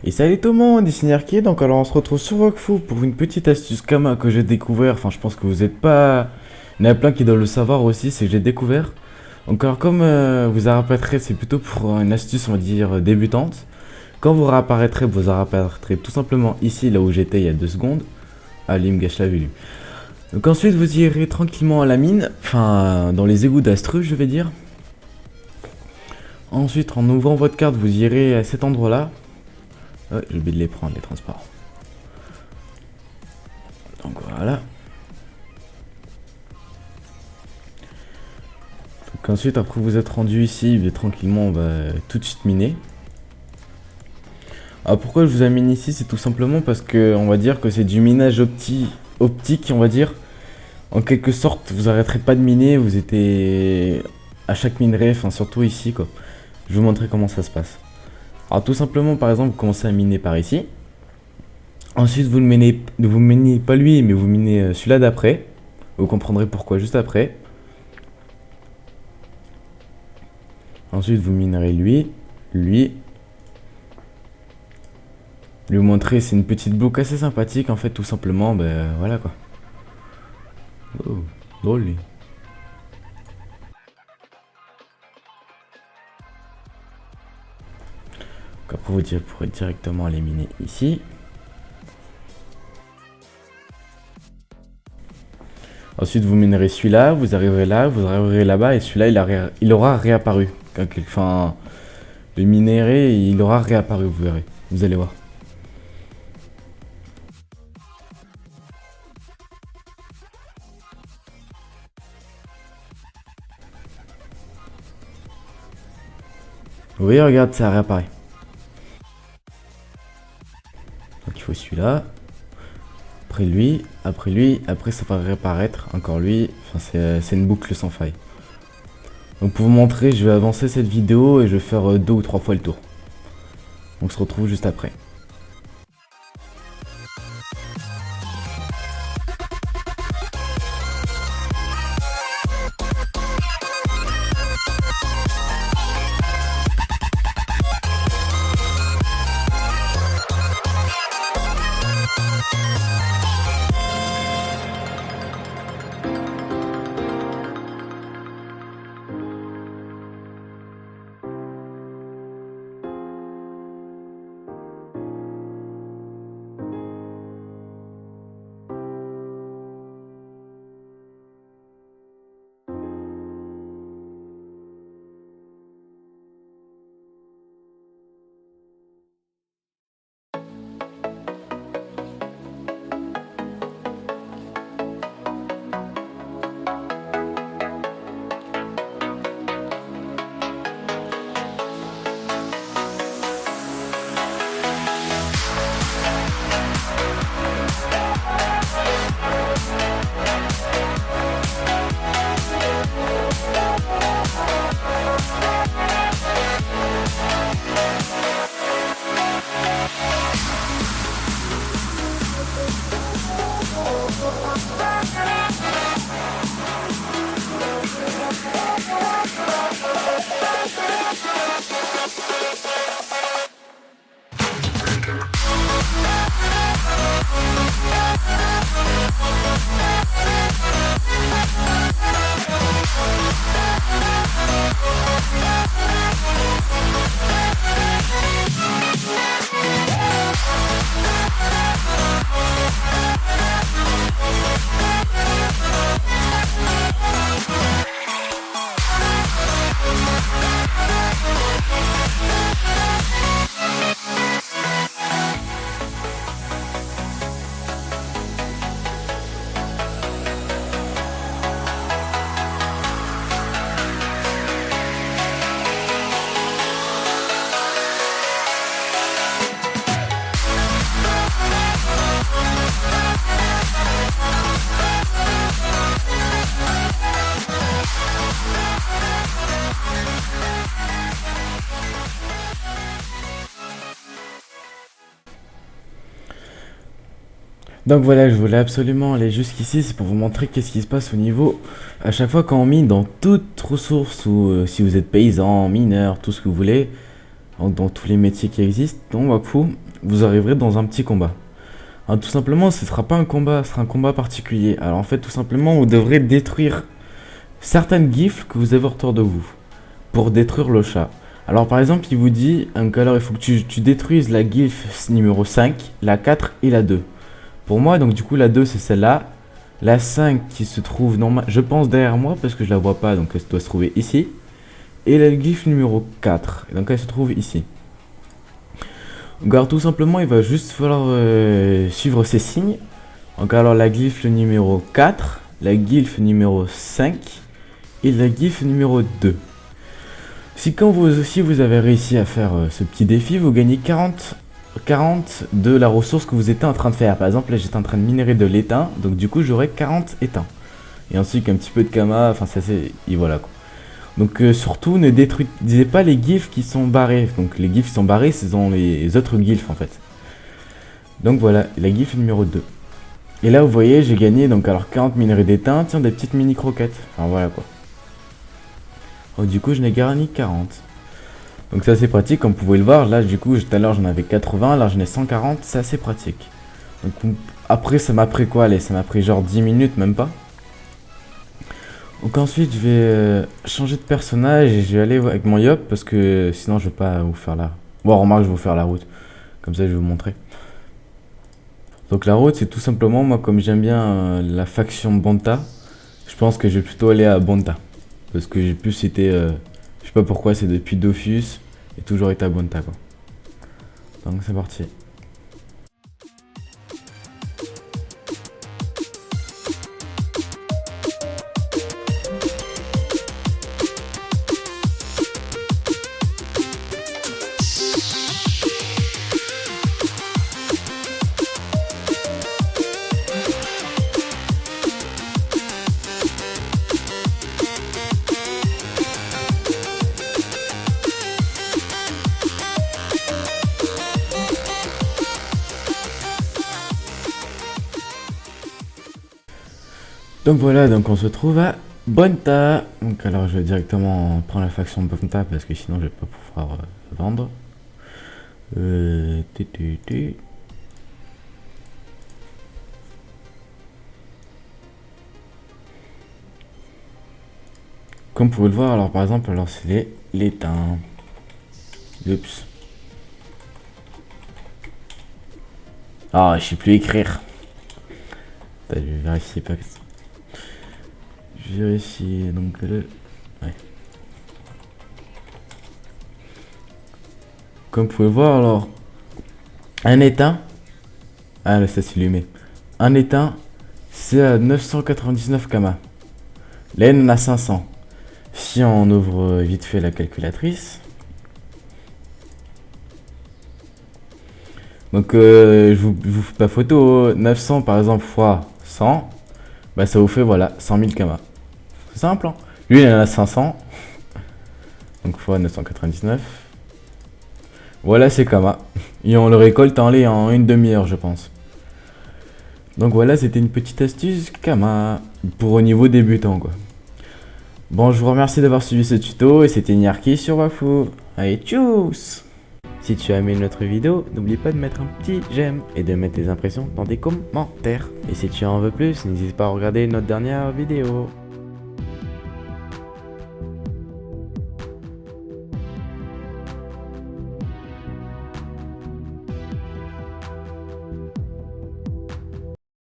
Et salut tout le monde, ici Nerky, donc alors on se retrouve sur Wakfu pour une petite astuce Kama que j'ai découvert, enfin je pense que vous êtes pas... Il y en a plein qui doivent le savoir aussi, c'est que j'ai découvert. Donc alors comme vous réapparaîtrez, c'est plutôt pour une astuce on va dire débutante. Quand vous réapparaîtrez tout simplement ici, là où j'étais il y a 2 secondes. Ah lui il me gâche la vue lui. Donc ensuite vous irez tranquillement à la mine, enfin dans les égouts d'Astru je vais dire. Ensuite en ouvrant votre carte vous irez à cet endroit là. Ouais, j'ai oublié de les prendre, les transparents. Donc voilà. Donc ensuite, après vous êtes rendu ici, tranquillement, on va tout de suite miner. Alors pourquoi je vous amène ici, c'est tout simplement parce que on va dire que c'est du minage optique, on va dire. En quelque sorte, vous arrêterez pas de miner, vous étiez à chaque minerai, enfin surtout ici quoi. Je vais vous montrer comment ça se passe. Alors tout simplement, par exemple, vous commencez à miner par ici. Ensuite, vous minez pas lui, mais vous minez celui-là d'après. Vous comprendrez pourquoi juste après. Ensuite, vous minerez lui. Lui montrer, c'est une petite boucle assez sympathique, en fait, tout simplement. Ben voilà quoi. Oh, drôle lui. Donc après, vous pourrez directement aller miner ici. Ensuite, vous minerez celui-là, vous arriverez là-bas, et celui-là, il aura réapparu. Enfin, le minerai, il aura réapparu, vous verrez. Vous allez voir. Vous voyez, regarde, ça réapparaît. Donc il faut celui-là. Après ça va réapparaître, encore lui, enfin c'est une boucle sans faille. Donc pour vous montrer, je vais avancer cette vidéo et je vais faire 2 ou 3 fois le tour. On se retrouve juste après. Donc voilà, je voulais absolument aller jusqu'ici, c'est pour vous montrer qu'est-ce qui se passe au niveau. À chaque fois quand on mine dans toute ressource, ou si vous êtes paysan, mineur, tout ce que vous voulez, dans tous les métiers qui existent, dans Wakfu, vous arriverez dans un petit combat. Alors, tout simplement, ce sera pas un combat, ce sera un combat particulier. Alors en fait, tout simplement, vous devrez détruire certaines gifles que vous avez autour de vous pour détruire le chat. Alors par exemple, il vous dit, alors il faut que tu détruises la glyphe numéro 5, la 4 et la 2. Pour moi, donc du coup, la 2 c'est celle-là. La 5 qui se trouve, je pense derrière moi parce que je la vois pas, donc elle doit se trouver ici. Et la glyphe numéro 4, et donc elle se trouve ici. Donc alors tout simplement, il va juste falloir suivre ces signes. Donc alors la glyphe numéro 4, la glyphe numéro 5 et la glyphe numéro 2. Si vous avez réussi à faire ce petit défi, vous gagnez 40 de la ressource que vous étiez en train de faire. Par exemple, là j'étais en train de minérer de l'étain, donc du coup j'aurai 40 étains. Et ensuite un petit peu de kama, enfin ça c'est... Et voilà quoi. Donc surtout ne détruisez pas les glyphes qui sont barrés. Donc les glyphes qui sont barrés, ce sont les autres glyphes en fait. Donc voilà, la glyphe numéro 2. Et là vous voyez, j'ai gagné donc alors 40 minerais d'étain, tiens des petites mini croquettes. Enfin voilà quoi. Oh, du coup je n'ai garni 40. Donc c'est assez pratique, comme vous pouvez le voir. Là du coup tout à l'heure j'en avais 80, là j'en ai 140, c'est assez pratique. Donc après ça m'a pris quoi? Allez, ça m'a pris genre 10 minutes, même pas. Donc ensuite je vais changer de personnage et je vais aller avec mon yop parce que sinon je vais pas vous faire la... Bon remarque, je vais vous faire la route. Comme ça je vais vous montrer. Donc la route c'est tout simplement, moi comme j'aime bien la faction Bonta, je pense que je vais plutôt aller à Bonta. Parce que j'ai plus été... je sais pas pourquoi, c'est depuis Dofus et toujours été à Bonta quoi. Donc c'est parti. Donc voilà, donc on se trouve à Bonta. Donc alors je vais directement prendre la faction de Bonta parce que sinon je vais pas pouvoir vendre. Comme vous pouvez le voir, alors par exemple, alors c'est l'étain. Oups. Ah, je sais plus écrire. Attends, je vais vérifier pas. Je vérifie donc le... Ouais. Comme vous pouvez voir alors, un étain... Ah là ça c'est allumé. Un étain, c'est à 999 kama. Là on en a 500. Si on ouvre vite fait la calculatrice... Donc je vous fais pas photo, 900 par exemple fois 100, bah ça vous fait voilà 100 000 kama. C'est simple hein. Lui il en a 500, donc fois 999. Voilà c'est kama. Et on le récolte en une demi-heure je pense. Donc voilà, c'était une petite astuce kama pour au niveau débutant quoi. Bon, je vous remercie d'avoir suivi ce tuto et c'était Nyarki sur Wakfu. Allez, tchuss! Si tu as aimé notre vidéo, n'oublie pas de mettre un petit j'aime et de mettre tes impressions dans des commentaires. Et si tu en veux plus, n'hésite pas à regarder notre dernière vidéo.